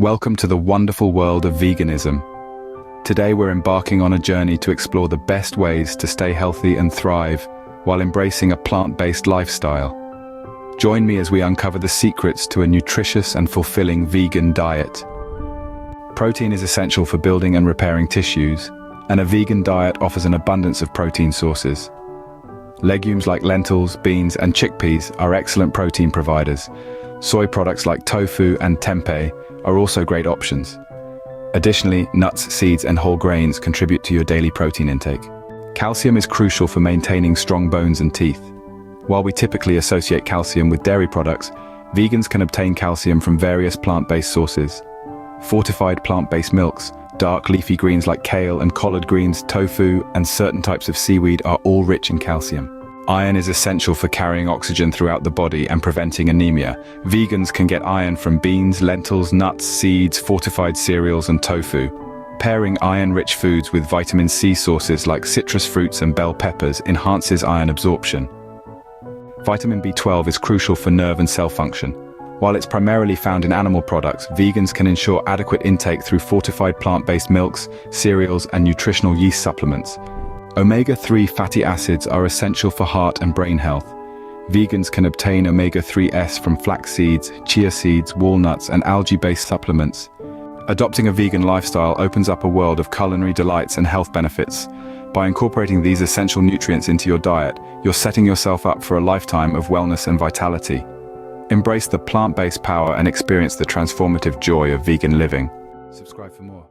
Welcome to the wonderful world of veganism. Today we're embarking on a journey to explore the best ways to stay healthy and thrive while embracing a plant-based lifestyle. Join me as we uncover the secrets to a nutritious and fulfilling vegan diet. Protein is essential for building and repairing tissues, and a vegan diet offers an abundance of protein sources. Legumes like lentils, beans, and chickpeas are excellent protein providers. Soy products like tofu and tempeh are also great options. Additionally, nuts, seeds, and whole grains contribute to your daily protein intake. Calcium is crucial for maintaining strong bones and teeth. While we typically associate calcium with dairy products, vegans can obtain calcium from various plant-based sources. Fortified plant-based milks, dark leafy greens like kale and collard greens, tofu, and certain types of seaweed are all rich in calcium. Iron is essential for carrying oxygen throughout the body and preventing anemia. Vegans can get iron from beans, lentils, nuts, seeds, fortified cereals, and tofu. Pairing iron-rich foods with vitamin C sources like citrus fruits and bell peppers enhances iron absorption. Vitamin B12 is crucial for nerve and cell function. While it's primarily found in animal products, vegans can ensure adequate intake through fortified plant-based milks, cereals, and nutritional yeast supplements. Omega-3 fatty acids are essential for heart and brain health. Vegans can obtain omega-3s from flax seeds, chia seeds, walnuts, and algae-based supplements. Adopting a vegan lifestyle opens up a world of culinary delights and health benefits. By incorporating these essential nutrients into your diet, you're setting yourself up for a lifetime of wellness and vitality. Embrace the plant-based power and experience the transformative joy of vegan living. Subscribe for more.